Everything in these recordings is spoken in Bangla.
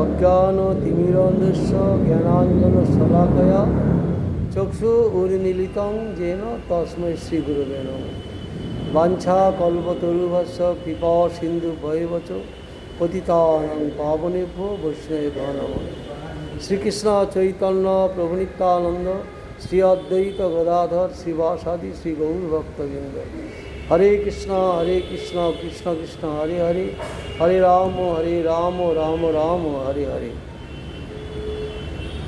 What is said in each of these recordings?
অজ্ঞানতিমিরন্ধস্য জ্ঞানাঞ্জনশলাকয়া চক্ষুरुन्मीलितं येन তস্मै শ্রীগুরবে নমঃ। বাঞ্ছাকল্পতরুভ্যশ্চ কৃপা সিন্ধুভ্যেব চ পতিতানাং পাবনেভ্যো বৈষ্ণবেভ্যো নমঃ। শ্রীকৃষ্ণ চৈতন্য প্রভু নিত্যানন্দ শ্রী অদ্বৈত গদাধর শ্রীবাসাদি শ্রী গৌরভক্তবৃন্দ। হরে কৃষ্ণ কৃষ্ণ কৃষ্ণ হরে হরে, হরে রাম রাম রাম হরে হরে।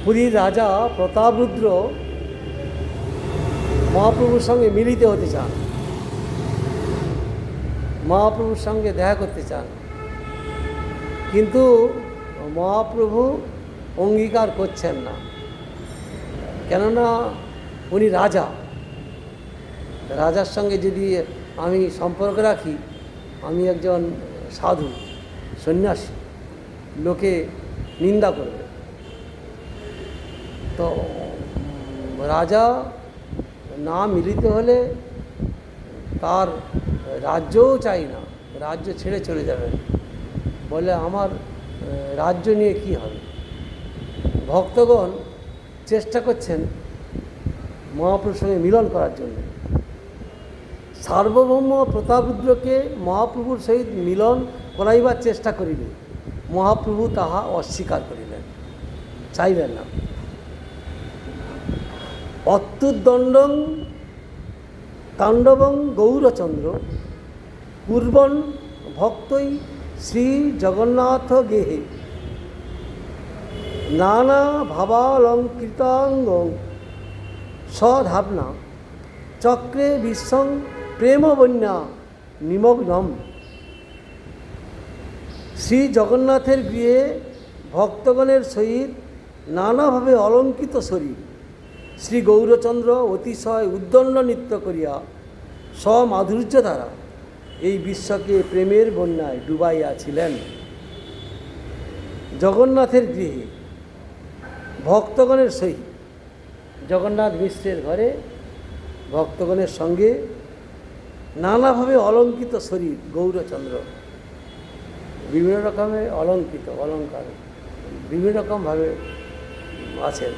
পুরীর রাজা প্রতাপরুদ্র মহাপ্রভুর সঙ্গে মিলিত হতে চান, মহাপ্রভুর সঙ্গে দেখা করতে চান, কিন্তু মহাপ্রভু অঙ্গীকার করছেন না। কেননা উনি রাজা, রাজার সঙ্গে যদি আমি সম্পর্ক রাখি, আমি একজন সাধু সন্ন্যাসী, লোকে নিন্দা করবে। তো রাজা না মিলিত হলে তার রাজ্যও চাই না, রাজ্য ছেড়ে চলে যাবেন। বলে আমার রাজ্য নিয়ে কি হবে। ভক্তগণ চেষ্টা করছেন মহাপ্রভুর সঙ্গে মিলন করার জন্য। সার্বভৌম প্রতাপরুদ্রকে মহাপ্রভুর সহিত মিলন করাইবার চেষ্টা করিলে মহাপ্রভু তাহা অস্বীকার করিলেন, চাইলেন না। অত্যুদণ্ডং তাণ্ডবং গৌরচন্দ্র পূর্বন ভক্তই শ্রী জগন্নাথ গেহে নানা ভাবালঙ্কৃতাঙ্গ সধাবনা চক্রে বিশ্বং প্রেমবন্যা নিমগ্নম। শ্রী জগন্নাথের গৃহে ভক্তগণের সহিত নানাভাবে অলঙ্কৃত শরীর শ্রী গৌরচন্দ্র অতিশয় উদ্দণ্ড নৃত্য করিয়া স্বমাধুর্য দ্বারা এই বিশ্বকে প্রেমের বন্যায় ডুবাইয়াছিলেন। জগন্নাথের গৃহে ভক্তগণের সহিত, জগন্নাথ মিশ্রের ঘরে ভক্তগণের সঙ্গে নানাভাবে অলঙ্কৃত শরীর গৌরচন্দ্র, বিভিন্ন রকমের অলঙ্কৃত, অলঙ্কার বিভিন্ন রকমভাবে আছেন।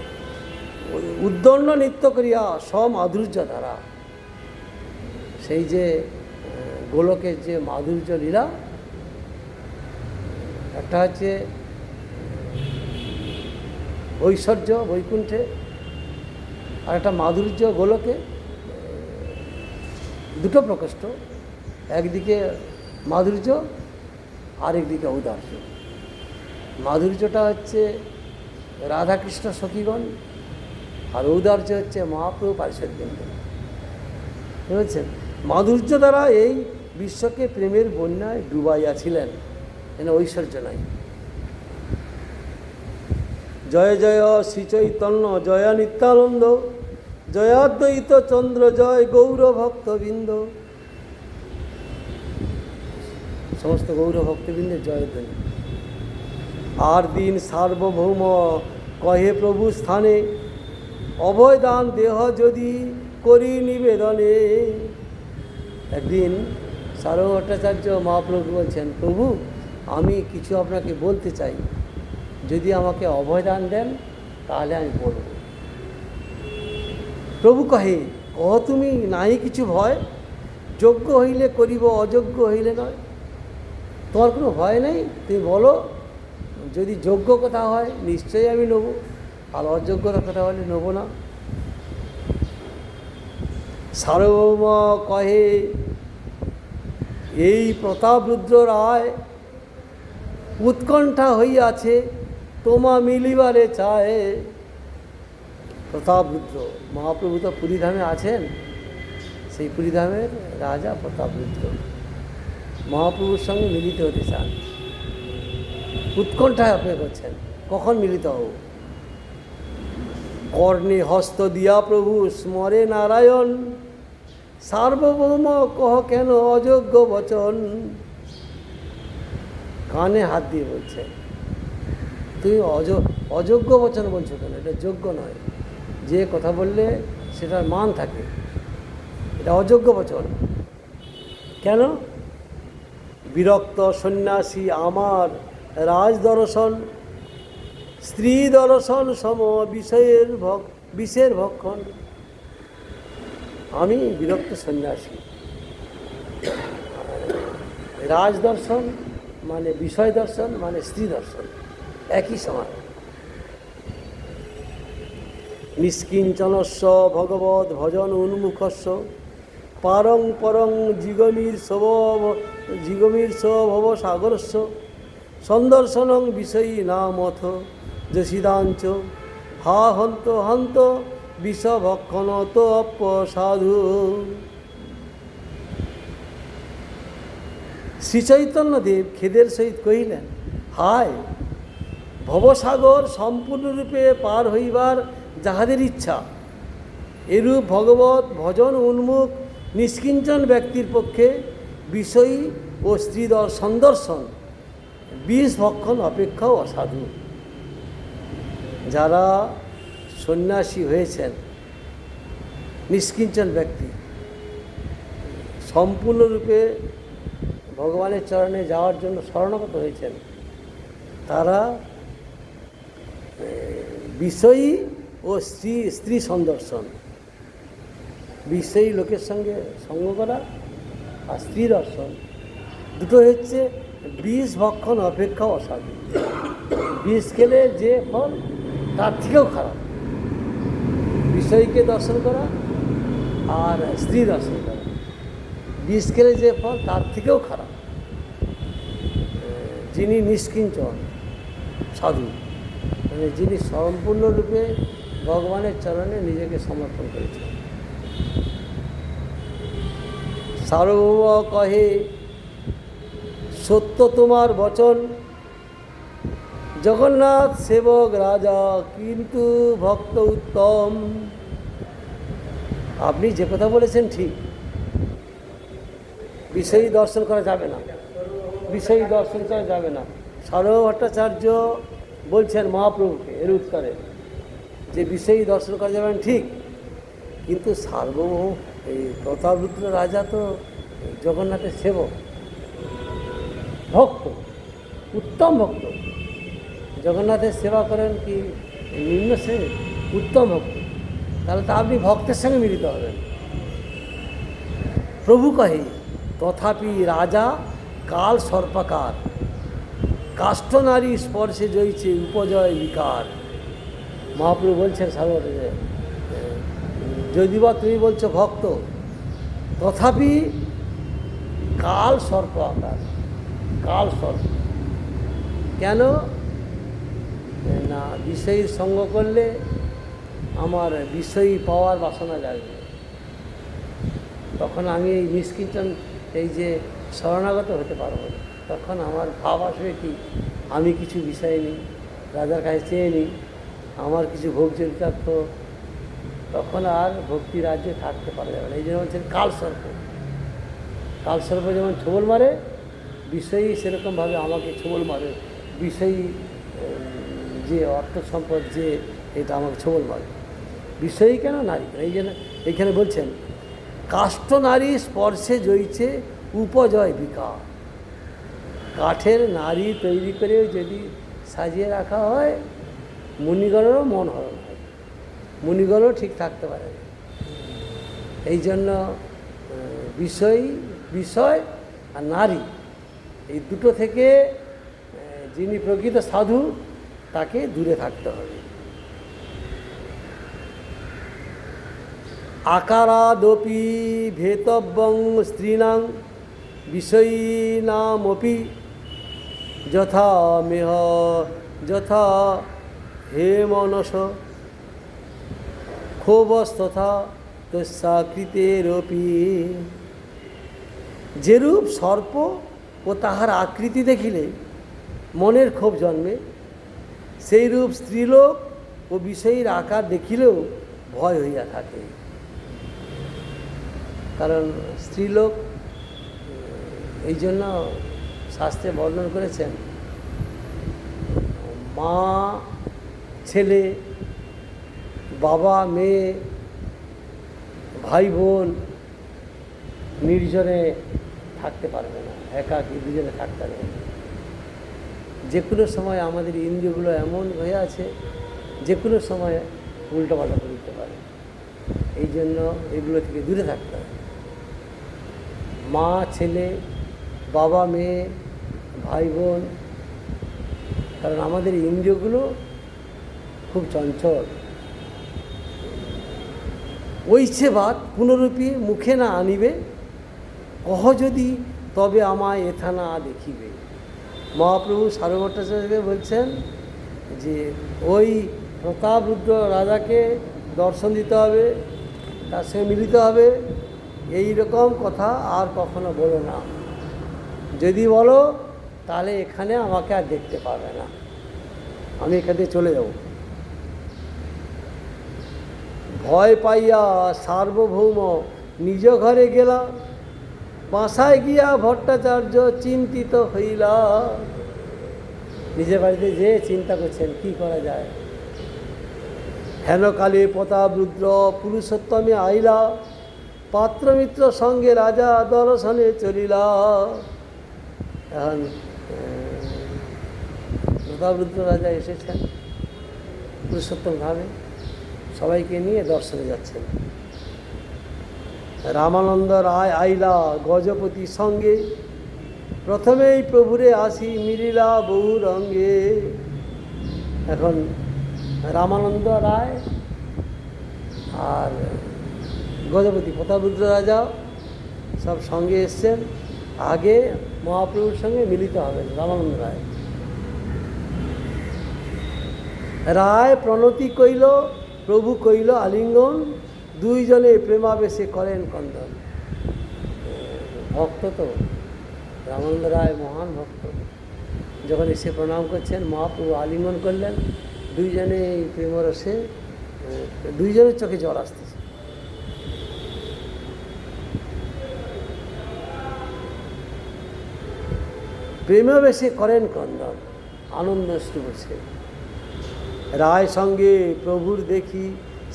উদ্দণ্ড নৃত্য করিয়া স্বমাধুর্য দ্বারা, সেই যে গোলকের যে মাধুর্য লীলা, একটা হচ্ছে ঐশ্বর্য বৈকুণ্ঠে, আর একটা মাধুর্য গোলকে, দুটো প্রকোষ্ঠ, একদিকে মাধুর্য আরেকদিকে ঔদার্য। মাধুর্যটা হচ্ছে রাধাকৃষ্ণ সখীগণ, আর ঔদার্য হচ্ছে মহাপ্রভু পারিষদবৃন্দ। বুঝেছেন? মাধুর্য দ্বারা এই বিশ্বকে প্রেমের বন্যায় ডুবাইয়াছিলেন, এনে ঐশ্বর্য নাই। জয় জয় শ্রী চৈতন্য জয় নিত্যানন্দ জয়াদ্বৈত চন্দ্র জয় গৌর ভক্তবৃন্দ। সমস্ত গৌর ভক্তবৃন্দের জয়ধ্বনি। আর দিন সার্বভৌম কহে প্রভু স্থানে অভয়দান দেহ যদি করি নিবেদনে। একদিন সার্বভৌম ভট্টাচার্য মহাপ্রভু বলছেন, প্রভু আমি কিছু আপনাকে বলতে চাই, যদি আমাকে অভয়দান দেন তাহলে আমি বলব। প্রভু কহে, কহ তুমি নাই কিছু ভয়, যোগ্য হইলে করিব অযোগ্য হইলে নয়। তোমার কোনো ভয় নেই, তুমি বলো। যদি যোগ্য কথা হয় নিশ্চয়ই আমি নেব, আর অযোগ্যতার কথা হলে নেব না। সার্বভৌম কহে, এই প্রতাপরুদ্র রায় উৎকণ্ঠা হইয়াছে তোমা মিলিবারে চায়। প্রতাপরুদ্র মহাপ্রভু তো পুরীধামে আছেন, সেই পুরীধামের রাজা প্রতাপরুদ্র মহাপ্রভুর সঙ্গে মিলিত হতে চান, উৎকণ্ঠায় অপেক্ষা করছেন কখন মিলিত হব। কর্ণে হস্ত দিয়া প্রভু স্মরে নারায়ণ, সার্বভৌম কহ কেন অযোগ্য বচন। কানে হাত দিয়ে বলছে, তুমি অযোগ্য বচন বলছো কেন? এটা যোগ্য নয়। যে কথা বললে সেটার মান থাকে, এটা অযোগ্য বচন। কেন? বিরক্ত সন্ন্যাসী আমার রাজ দর্শন স্ত্রী দর্শন সম বিষের ভক্ষণ। আমি বিরক্ত সন্ন্যাসী। রাজদর্শন মানে বিষয় দর্শন মানে স্ত্রী দর্শন একই সমান। নিষ্কিঞ্চনস্য ভগবৎ ভজন উন্মুখস্য পারং পরং জিগমীর ভব সাগরস্য সন্দর্শনং বিষয়ী নামথ যশিদাঞ্চ হা হন্ত হন্ত বিষভক্ষণ তো অপসাধু। শ্রীচৈতন্যদেব খেদের সহিত কহিলেন, হায়, ভবসাগর সম্পূর্ণরূপে পার হইবার যাহাদের ইচ্ছা, এরূপ ভগবৎ ভজন উন্মুখ নিষ্কিঞ্চন ব্যক্তির পক্ষে বিষয়ী ও স্ত্রী সন্দর্শন বিষ ভক্ষণ অপেক্ষাও অসাধু। যারা সন্ন্যাসী হয়েছেন, নিষ্কিঞ্চন ব্যক্তি, সম্পূর্ণরূপে ভগবানের চরণে যাওয়ার জন্য শরণাগত হয়েছেন, তারা বিষয়ী ও স্ত্রী সন্দর্শন, বিষয়ী লোকের সঙ্গে সঙ্গ করা আর স্ত্রী দর্শন, দুটো হচ্ছে বিষ ভক্ষণ অপেক্ষা অসাধু। বিষ খেলে যে ফল তার থেকেও খারাপ, বিষয়ীকে দর্শন করা আর স্ত্রী দর্শন করা, বিষ খেলে যে ফল তার থেকেও খারাপ। যিনি নিষ্কিঞ্চন সাধু মানে যিনি সম্পূর্ণরূপে ভগবানের চরণে নিজেকে সমর্পণ করেছেন। সার্বভৌম কহে, সত্য তোমার বচন, জগন্নাথ সেবক রাজা কিন্তু ভক্ত উত্তম। আপনি যে কথা বলেছেন ঠিক, বিষয়ী দর্শন করা যাবে না, বিষয়ী দর্শন করা যাবে না। সার্বভৌম ভট্টাচার্য বলছেন মহাপ্রভুকে এর উত্তরে যে বিষয়ী দর্শন করা যাবে না ঠিক, কিন্তু সার্বভৌম এই প্রতাপরুদ্র রাজা তো জগন্নাথের সেবক, ভক্ত, উত্তম ভক্ত। জগন্নাথের সেবা করেন কি নিম্ন শ্রেণীর, উত্তম ভক্ত, তাহলে তা আপনি ভক্তের সঙ্গে মিলিত হবেন। প্রভু কহে, তথাপি রাজা কাল সর্পাকার, কাষ্ঠ নারী স্পর্শে জয়ছে উপজয় বিকার। মহাপ্রভু বলছেন সার্বভৌম, যদিবা তুমি বলছো ভক্ত, তথাপি কাল সর্প আকার, কাল সর্প। কেন না, বিষয়ীর সঙ্গ করলে আমার বিষয়ী পাওয়ার বাসনা জাগবে, তখন আমি এই নিষ্কিঞ্চন এই যে শরণাগত হতে পারবো না। তখন আমার ভাব আসবে কি, আমি কিছু বিষয় নিই, রাজার কাছে চেয়ে নিই, আমার কিছু ভোগ চরিতার্থ, তখন আর ভক্তি রাজ্যে থাকতে পারা যাবে না। এই জন্য বলছেন কালসর্প। কালসর্প যেমন ছোবল মারে, বিষয়ী সেরকমভাবে আমাকে ছোবল মারে, বিষয়ী যে অর্থ সম্পদ যে এটা আমাকে ছোবল মারে। বিষয়ী কেন, নারী কেন, এই জন্য এইখানে বলছেন কাষ্ঠ নারী স্পর্শে জয়ছে উপজয় বিকার। কাঠের নারী তৈরি করে যদি সাজিয়ে রাখা হয়, মুনিগণেরও মন হরণ হয়, মুনিগণও ঠিক থাকতে পারে না। এই জন্য বিষয় আর নারী এই দুটো থেকে যিনি প্রকৃত সাধু তাকে দূরে থাকতে হবে। আকারাদপি ভেতব্যং স্ত্রীণাং বিষয়ীনামপি যথা মেহ যথা হে মনস ক্ষোভস্তথা তস্যাকৃতেরপি। যেরূপ সর্প ও তাহার আকৃতি দেখিলে মনের ক্ষোভ জন্মে, সেইরূপ স্ত্রীলোক ও বিষয়ীর আকার দেখিলেও ভয় হইয়া থাকে। কারণ স্ত্রীলোক এই জন্য শাস্ত্রে বর্ণন করেছেন, মা ছেলে, বাবা মেয়ে, ভাই বোন নির্জনে থাকতে পারবে না, একাকী দুজনে থাকতে পারবে না। যে কোনো সময় আমাদের ইন্দ্রিয়গুলো এমন হয়ে আছে, যে কোনো সময় উল্টোপাল্টা করে দিতে পারে। এই জন্য এগুলো থেকে দূরে থাকতে হবে। মা ছেলে, বাবা মেয়ে, ভাই বোন, কারণ আমাদের ইন্দ্রিয়গুলো খুব চঞ্চল। ওইছে বাত পুনরূপী মুখে না আনিবে, কহ যদি তবে আমায় এথা না দেখিবে। মহাপ্রভু সারভট্টাচার্যকে বলছেন যে ওই প্রতাপরুদ্র রাজাকে দর্শন দিতে হবে, তার সঙ্গে মিলিত হবে, এই রকম কথা আর কখনো বলো না। যদি বলো তাহলে এখানে আমাকে আর দেখতে পাবে না, আমি এখান থেকে চলে যাব। ভয় পাইয়া সার্বভৌম নিজ ঘরে গেলা, বাসায় গিয়া ভট্টাচার্য চিন্তিত হইলা। নিজের বাড়িতে যে চিন্তা করছেন কি করা যায়। হেনকালে প্রতাপরুদ্র পুরুষোত্তমে আইলা, পাত্রমিত্র সঙ্গে রাজা দর্শনে চলিলা। এখন প্রতাপরুদ্র রাজা এসেছেন পুরুষোত্তম ধামে, সবাইকে নিয়ে দর্শনে যাচ্ছেন। রামানন্দ রায় আইলা গজপতি সঙ্গে, প্রথমেই প্রভুরে আসি মিলিলা বহু রঙ্গে। এখন রামানন্দ রায় আর গজপতি প্রতাপরুদ্র রাজা সব সঙ্গে এসছেন। আগে মহাপ্রভুর সঙ্গে মিলিত হবেন রামানন্দ রায়। রায় প্রণতি কইল, প্রভু কইল আলিঙ্গন, দুইজনে প্রেমাবেশে করেন কন্দন। ভক্ত তো রামানন্দ রায়, মহান ভক্ত। যখন এসে প্রণাম করছেন, মহাপ্রভু আলিঙ্গন করলেন, দুইজনে প্রেমরসে, দুইজনের চোখে জল আসতেছে। প্রেমাবেশে করেন কন্দন, আনন্দ অশ্রু বসে। রায় সঙ্গে প্রভুর দেখি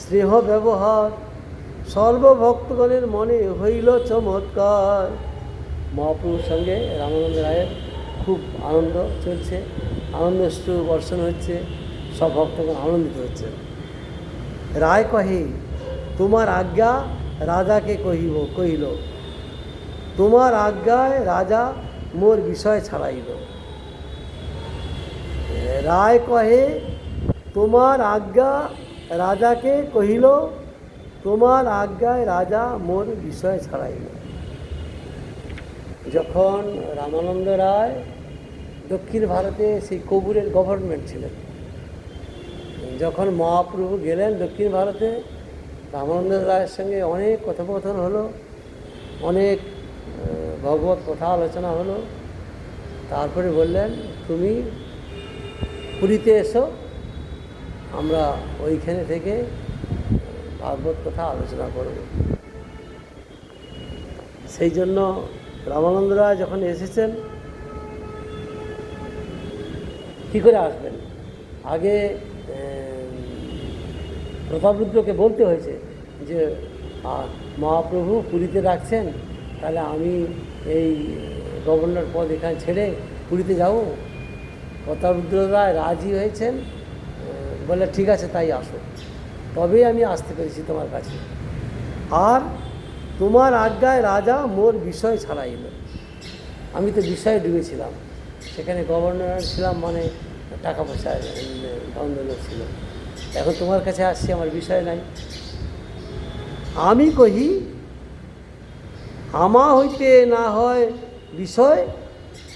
স্নেহ ব্যবহার, সর্বভক্তগণের মনে হইল চমৎকার। মহাপ্রভুর সঙ্গে রামানন্দ রায়ের খুব আনন্দ চলছে, আনন্দশ্রু বর্ষণ হচ্ছে, সব ভক্তগণ আনন্দিত হচ্ছে। রায় কহে তোমার আজ্ঞা রাজাকে কহিল, তোমার আজ্ঞায় রাজা মোর বিষয় ছাড়াইল। রায় কহে তোমার আজ্ঞা রাজাকে কহিল, তোমার আজ্ঞায় রাজা মোর বিষয় ছাড়াইল। যখন রামানন্দ রায় দক্ষিণ ভারতে সেই কবুরের গভর্নমেন্ট ছিলেন, যখন মহাপ্রভু গেলেন দক্ষিণ ভারতে, রামানন্দ রায়ের সঙ্গে অনেক কথোপকথন হলো, অনেক ভগবত কথা আলোচনা হলো। তারপরে বললেন তুমি পুরীতে এসো, আমরা ওইখানে থেকে ভাগবত কথা আলোচনা করব। সেই জন্য রামানন্দ রায় যখন এসেছেন, কী করে আসবেন, আগে প্রতাপরুদ্রকে বলতে হয়েছে যে মহাপ্রভু পুরীতে রাখছেন, তাহলে আমি এই গভর্নর পদ এখানে ছেড়ে পুরীতে যাব। প্রতাপরুদ্র রায় রাজি হয়েছেন, বলে ঠিক আছে তাই আসো, তবেই আমি আসতে পেরেছি তোমার কাছে। আর তোমার আজ্ঞায় রাজা মোর বিষয় ছাড়াইল। আমি তো বিষয়ে ডুবেছিলাম, সেখানে গভর্নর ছিলাম, মানে টাকা পয়সা ধনদৌলত ছিল। এখন তোমার কাছে আসছি, আমার বিষয় নাই। আমি কহি আমা হইতে না হয় বিষয়,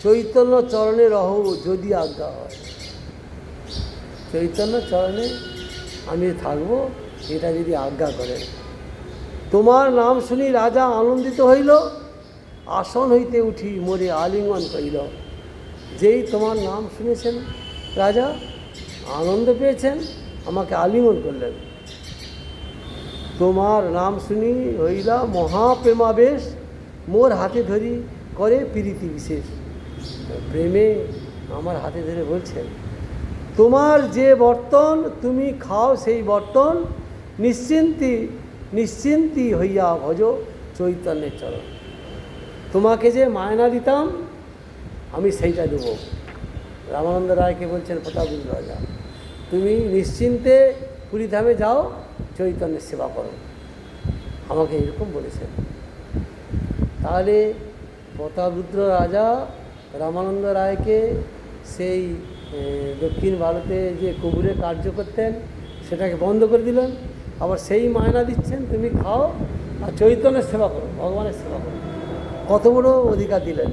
চৈতন্য চরণে রহ যদি আজ্ঞা হয়। চৈতন্য চরণে আমি থাকবো, এটা যদি আজ্ঞা করেন। তোমার নাম শুনি রাজা আনন্দিত হইল, আসন হইতে উঠি মোরে আলিঙ্গন করিল। যেই তোমার নাম শুনেছেন রাজা আনন্দ পেয়েছেন, আমাকে আলিঙ্গন করলেন। তোমার নাম শুনি হইলা মহাপ্রেমাবেশ, মোর হাতে ধরি করে প্রীতি বিশেষ। প্রেমে আমার হাতে ধরে বলছেন, তোমার যে বর্তন তুমি খাও সেই বর্তন, নিশ্চিন্তি হইয়া ভজ চৈতন্যের চরণ। তোমাকে যে মায়না দিতাম আমি সেইটা দেব, রামানন্দ রায়কে বলছেন প্রতাপরুদ্র রাজা, তুমি নিশ্চিন্তে পুরীধামে যাও, চৈতন্যের সেবা করো, আমাকে এরকম বলেছেন। তাহলে প্রতাপরুদ্র রাজা রামানন্দ রায়কে সেই দক্ষিণ ভারতে যে কবুরে কার্য করতেন সেটাকে বন্ধ করে দিলেন, আবার সেই মায়না দিচ্ছেন তুমি খাও আর চৈতন্যের সেবা করো, ভগবানের সেবা করো। কত বড় অধিকার দিলেন।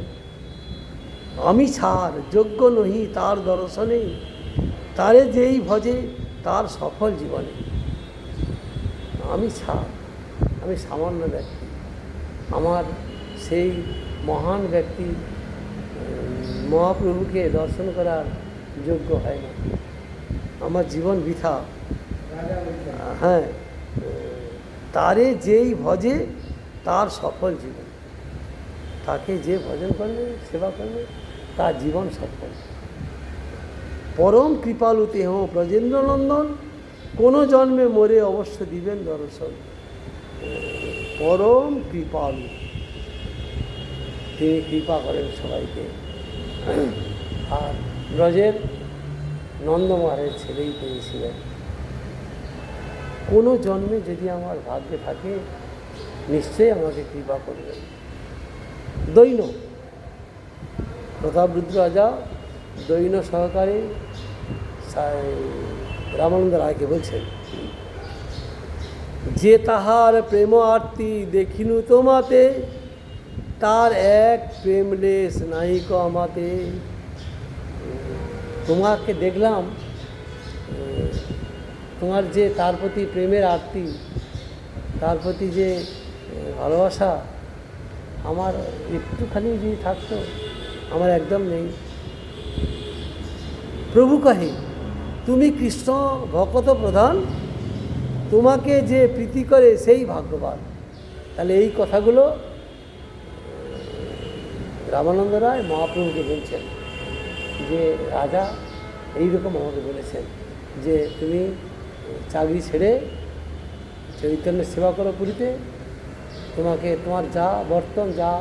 আমি ছাড় যোগ্য নহি তার দর্শনে, তারে যেই ভজে তার সফল জীবনে। আমি ছাড়, আমি সামান্য ব্যক্তি, আমার সেই মহান ব্যক্তি মহাপ্রভুকে দর্শন করার যোগ্য হয় না, আমার জীবন বৃথা। হ্যাঁ, তারে যেই ভজে তার সফল জীবন, তাকে যে ভজন করবে সেবা করবে তার জীবন সফল। পরম কৃপালু তেহ ব্রজেন্দ্রনন্দন, কোনো জন্মে মরে অবশ্য দিবেন দর্শন। পরম কৃপালু, তিনি কৃপা করেন সবাইকে। আর ব্রজের নন্দমারের ছেলেই তিনি ছিলেন। কোনো জন্মে যদি আমার ভাগ্যে থাকে নিশ্চয়ই আমাকে কৃপা করবেন। দৈন প্রতাপরুদ্র রাজা দৈন সহকারে রামানন্দ রায়কে বলছেন, যে তাহার প্রেম আরতি দেখিনু তোমাতে, তার এক প্রেমলেশ নাহিক আমাতে। তোমাকে দেখলাম, তোমার যে তার প্রতি প্রেমের আরতি, তার প্রতি যে ভালোবাসা আমার একটুখানি যদি থাকতো, আমার একদম নেই। প্রভু কহে, তুমি কৃষ্ণ ভকত প্রধান, তোমাকে যে প্রীতি করে সেই ভাগ্যবান। তাহলে এই কথাগুলো রামানন্দ রায় মহাপ্রভুকে বলছেন যে রাজা এইরকম আমাকে বলেছেন যে তুমি চাকরি ছেড়ে চৈতন্যের সেবা করো পুরীতে, তোমাকে তোমার যা বর্তন যা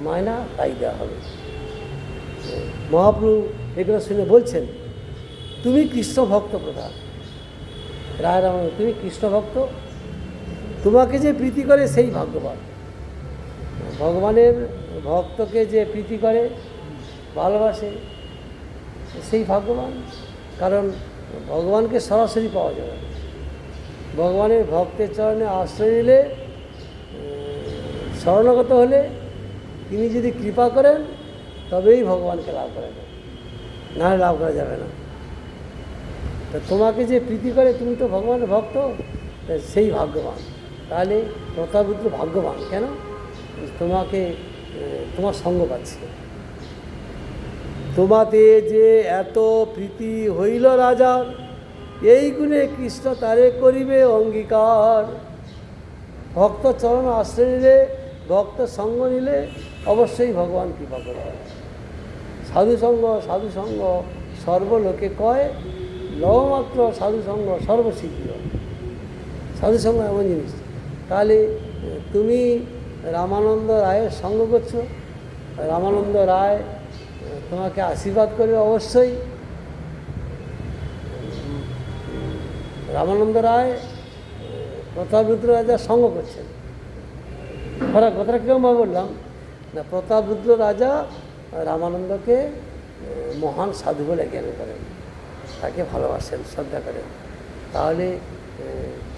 মায়না তাই দেওয়া হবে। মহাপ্রভু এগুলো শুনে বলছেন, তুমি কৃষ্ণ ভক্ত প্রধান, রায় রামানন্দ তুমি কৃষ্ণ ভক্ত, তোমাকে যে প্রীতি করে সেই ভাগ্যবান। ভগবানের ভক্তকে যে প্রীতি করে ভালোবাসে সেই ভাগ্যবান, কারণ ভগবানকে সরাসরি পাওয়া যাবে না। ভগবানের ভক্তের চরণে আশ্রয় নিলে, শরণাগত হলে তিনি যদি কৃপা করেন তবেই ভগবানকে লাভ করা যাবে, না হলে লাভ করা যাবে না। তা তোমাকে যে প্রীতি করে তুমি তো ভগবানের ভক্ত, সেই ভাগ্যবান। তাহলে প্রতাপরুদ্র ভাগ্যবান কেন? তোমাকে তোমার সঙ্গ পাচ্ছে। তোমাতে যে এত প্রীতি হইল রাজার, এই গুণে কৃষ্ণ তারে করিবে অঙ্গীকার। ভক্ত চরণ আশ্রয় নিলে, ভক্ত সঙ্গ নিলে অবশ্যই ভগবান কৃপা করবে। সাধুসঙ্গ সাধুসঙ্গ সর্বলোকে কয়, লবমাত্র সাধুসঙ্গ সর্বশীঘ্র। সাধুসঙ্গ এমন জিনিস। তাহলে তুমি রামানন্দ রায়ের সঙ্গ করছো, রামানন্দ রায় তোমাকে আশীর্বাদ করবে অবশ্যই। রামানন্দ রায় প্রতাপরুদ্র রাজার সঙ্গ করছেন। কথাটা কেমনভাবে বললাম না, প্রতাপরুদ্র রাজা রামানন্দকে মহান সাধু বলে জ্ঞান করেন, তাকে ভালোবাসেন, শ্রদ্ধা করেন। তাহলে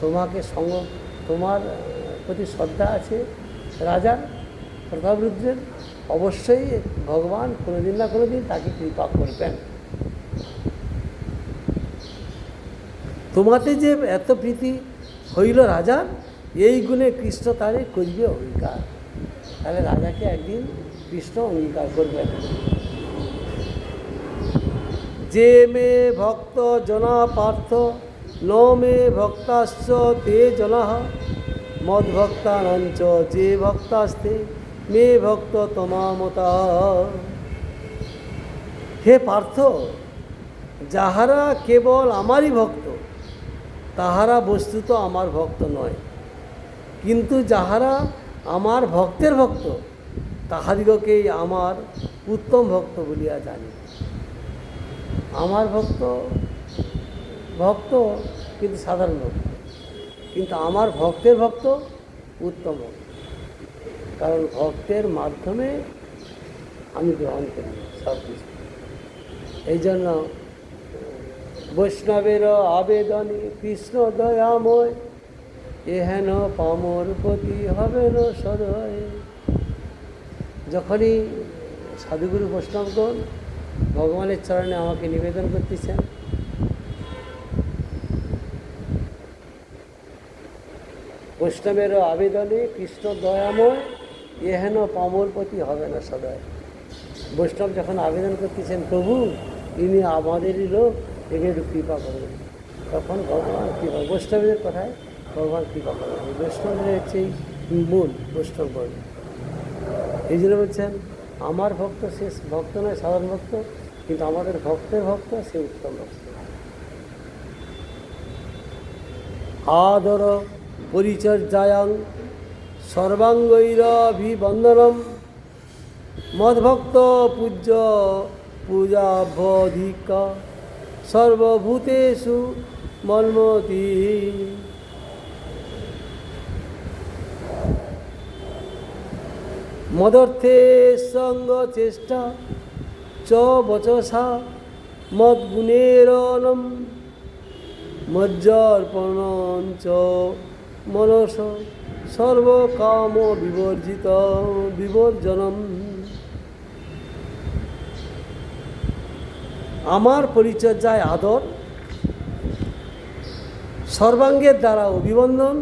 তোমাকে সঙ্গ, তোমার প্রতি শ্রদ্ধা আছে রাজার, প্রতাপরুদ্রের, অবশ্যই ভগবান কোনোদিন না কোনোদিন তাকে কৃপা করবেন। তোমাতে যে এত প্রীতি হইল রাজার, এই গুণে কৃষ্ণ তারে করিবে অঙ্গীকার। তাহলে রাজাকে একদিন কৃষ্ণ অঙ্গীকার করবেন। যে মে ভক্ত জনা পার্থ, ন মে ভক্তাশ্চ তে জনাঃ, মদ্ভক্তানাঞ্চ যে ভক্তাস্তে মে ভক্ত তমামতা। হে পার্থ, যাহারা কেবল আমারই ভক্ত তাহারা বস্তুত আমার ভক্ত নয়, কিন্তু যাহারা আমার ভক্তের ভক্ত তাহাদিগকেই আমার উত্তম ভক্ত বলিয়া জানি। আমার ভক্ত ভক্ত কিন্তু সাধারণ ভক্ত, কিন্তু আমার ভক্তের ভক্ত উত্তম ভক্ত, কারণ ভক্তের মাধ্যমে আমি গ্রহণ করি সব কিছু। এই জন্য বৈষ্ণবের আবেদনে কৃষ্ণ দয়াময়, এহেন পামর প্রতি হবে না সদয়। যখনই সাধুগুরু বৈষ্ণবগণ ভগবানের চরণে আমাকে নিবেদন করতেছেন, বৈষ্ণবের আবেদনে কৃষ্ণ দয়াময়, এহেন পামর প্রতি হবে না সদয়। বৈষ্ণব যখন আবেদন করতেছেন, প্রভু ইনি আমাদেরই লোক, একে একটু কৃপা করবেন, তখন ভগবান কৃপা, বৈষ্ণবের কথায় ভগবান কৃপা করবেন। বৈষ্ণবের হচ্ছে মূল বৈষ্ণবগণ। এই জন্য বলছেন আমার ভক্ত সে ভক্ত নয় সাধারণ ভক্ত, কিন্তু আমাদের ভক্তের ভক্ত সে উত্তম ভক্ত। আদর পরিচর্যায়াং সর্বাঙ্গৈরভিবন্দনম, মদ্ভক্ত পূজ্য পূজাভ্যধিক, সর্বভূতেষু মন্মতি। মদর্থে সঙ্গ চেষ্টা চ বচসা মদ্গুণেরনম, মজ্জর্পণঞ্চ মনস সর্বকাম বিবর্জিত বিবর্জনম। আমার পরিচর্যায় আদর, সর্বাঙ্গের দ্বারা অভিবন্দন,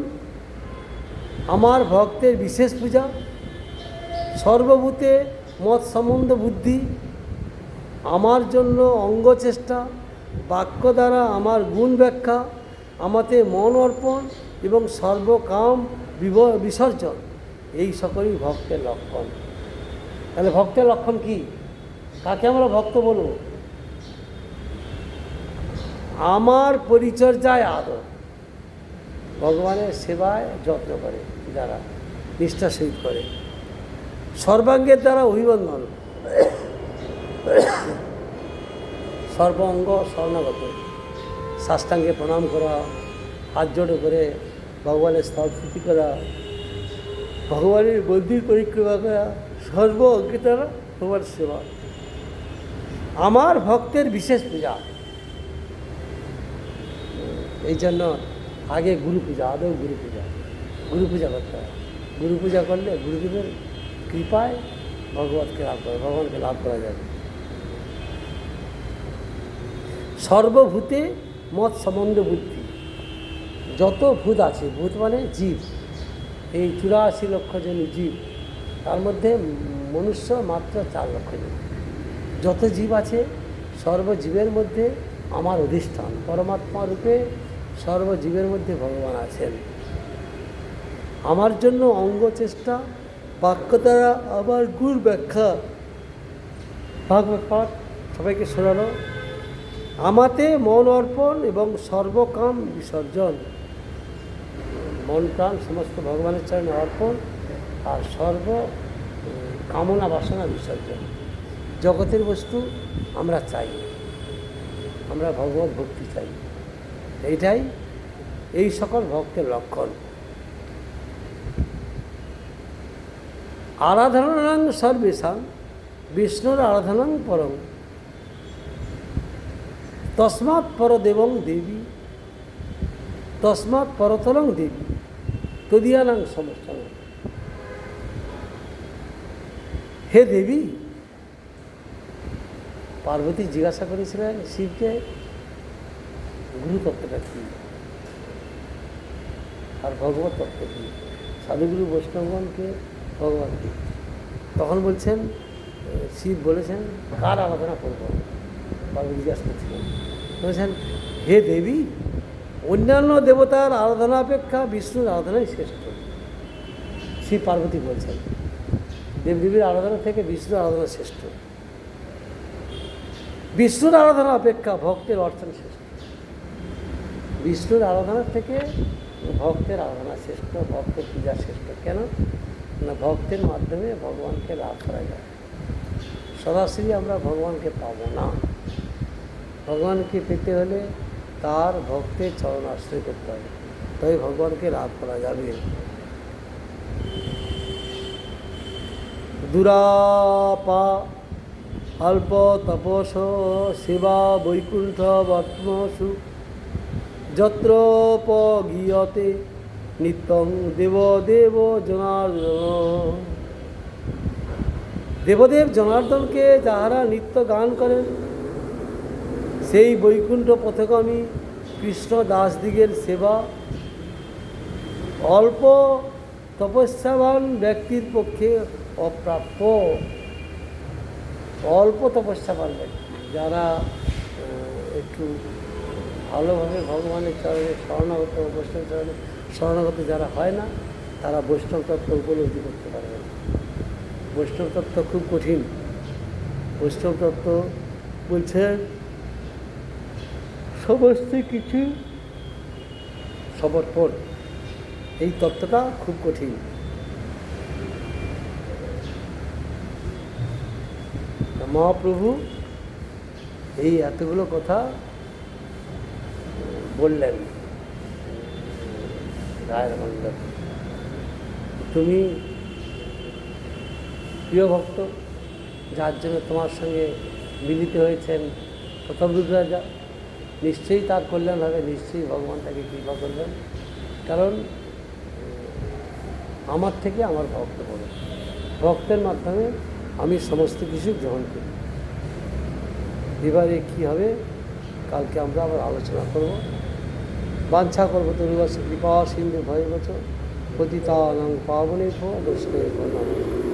আমার ভক্তের বিশেষ পূজা, সর্বভূতে মত সম্বন্ধ বুদ্ধি, আমার জন্য অঙ্গ চেষ্টা, বাক্য দ্বারা আমার গুণ ব্যাখ্যা, আমাতে মন অর্পণ এবং সর্বকাম বিসর্জন, এই সকলই ভক্তের লক্ষণ। তাহলে ভক্তের লক্ষণ কি? কাকে আমরা ভক্ত বলব? আমার পরিচর্যায় আদর, ভগবানের সেবায় যত্ন করে যারা নিষ্ঠার সহিত করে, সর্বাঙ্গের দ্বারা অভিবন্দন, সর্বাঙ্গ শরণাগত, সাষ্টাঙ্গে প্রণাম করা, হাত জোড়ো করে ভগবানের স্তবস্তুতি করা, ভগবানের মন্দির পরিক্রমা করা, সর্ব অঙ্গে দ্বারা ভগবানের সেবা। আমার ভক্তের বিশেষ পূজা, এই জন্য আগে গুরু পূজা, আদৌ গুরু পূজা, গুরু পূজা করতে হয়। গুরু পূজা করলে গুরুদেবের কৃপায় ভগবতকে লাভ করা, ভগবানকে লাভ করা যাবে। সর্বভূতে মত সম্বন্ধ বুদ্ধি, যত ভূত আছে, ভূত মানে জীব, এই 84 লক্ষ জন জীব, তার মধ্যে মনুষ্য মাত্র 4 লক্ষ জন। যত জীব আছে সর্বজীবের মধ্যে আমার অধিষ্ঠান, পরমাত্মা রূপে সর্বজীবের মধ্যে ভগবান আছেন। আমার জন্য অঙ্গ চেষ্টা, বাক্য দ্বারা আমার গুণ ব্যাখ্যা, ভাগবত পাঠ সবাইকে শোনানো, আমাতে মন অর্পণ এবং সর্বকাম বিসর্জন, মন প্রাণ সমস্ত ভগবানের চরণে অর্পণ, আর সর্ব কামনা বাসনা বিসর্জন। জগতের বস্তু আমরা চাই, আমরা ভগবত ভক্তি চাই, এইটাই এই সকল ভক্তের লক্ষণ। আরাধনাং সর্বেষাং বিষ্ণুর আরাধনাং পরং, তস্মাৎ পরদেবং দেবী, তস্মাৎ পরতলং দেবী, তদীয়ানাং সমস্ত। হে দেবী, পার্বতী জিজ্ঞাসা করেছিলেন শিবকে গুরুতত্ত্বটা কী আর ভগবত তত্ত্ব কী, সাধুগুরু বৈষ্ণবগণকে ভগবান কী। তখন বলছেন, শিব বলেছেন কার আরাধনা করবো, পার্বতী জিজ্ঞাসা করছিলেন, বলেছেন হে দেবী, অন্যান্য দেবতার আরাধনা অপেক্ষা বিষ্ণুর আরাধনাই শ্রেষ্ঠ। শিব পার্বতী বলছেন দেবদেবীর আরাধনা থেকে বিষ্ণুর আরাধনা শ্রেষ্ঠ, বিষ্ণুর আরাধনা অপেক্ষা ভক্তের অর্চন শ্রেষ্ঠ, বিষ্ণুর আরাধনার থেকে ভক্তের আরাধনা শ্রেষ্ঠ, ভক্তের পূজা শ্রেষ্ঠ। কেন না ভক্তের মাধ্যমে ভগবানকে লাভ করা যায়, সরাসরি আমরা ভগবানকে পাবো না। ভগবানকে পেতে হলে তার ভক্তের চরণ আশ্রয় করতে হবে, তবে ভগবানকে লাভ করা যাবে। দুরাপা অল্প তপস সেবা বৈকুণ্ঠ বর্তমসু যত্র গীয়তে নিত্যং দেবদেব জনার্দন। দেবদেব জনার্দনকে যাহারা নিত্য গান করেন, সেই বৈকুণ্ঠ পথগামী কৃষ্ণ দাসদিগের সেবা অল্প তপস্যাবান ব্যক্তির পক্ষে অপ্রাপ্য। অল্প তপস্যাবান ব্যক্তি যারা একটু ভালোভাবে ভগবানের চরণে শরণাগত, বৈষ্ণব চরণে শরণাগত যারা হয় না, তারা বৈষ্ণব তত্ত্ব উপলব্ধি করতে পারবে না। বৈষ্ণব তত্ত্ব খুব কঠিন। বৈষ্ণব তত্ত্ব বলছে সমস্ত কিছু সমর্পণ। এই তত্ত্বটা খুব কঠিন। মহাপ্রভু এই এতগুলো কথা বললেন রায়ের মন্ডল। তুমি প্রিয় ভক্ত, যার জন্য তোমার সঙ্গে মিলিত হয়েছেন প্রতাপরূপ রাজা, নিশ্চয়ই তার কল্যাণ হবে, নিশ্চয়ই ভগবান তাকে কৃপা করবেন। কারণ আমার থেকে আমার ভক্ত বড়, ভক্তের মাধ্যমে আমি সমস্ত কিছু গ্রহণ করি। এবারে কী হবে কালকে আমরা আবার আলোচনা করব। বাঞ্ছা করবো তরুবাস কৃপা সিন্ধু ভয়বচ পতিতানাং পাবনেভ্যো বৈষ্ণবেভ্যো নমঃ।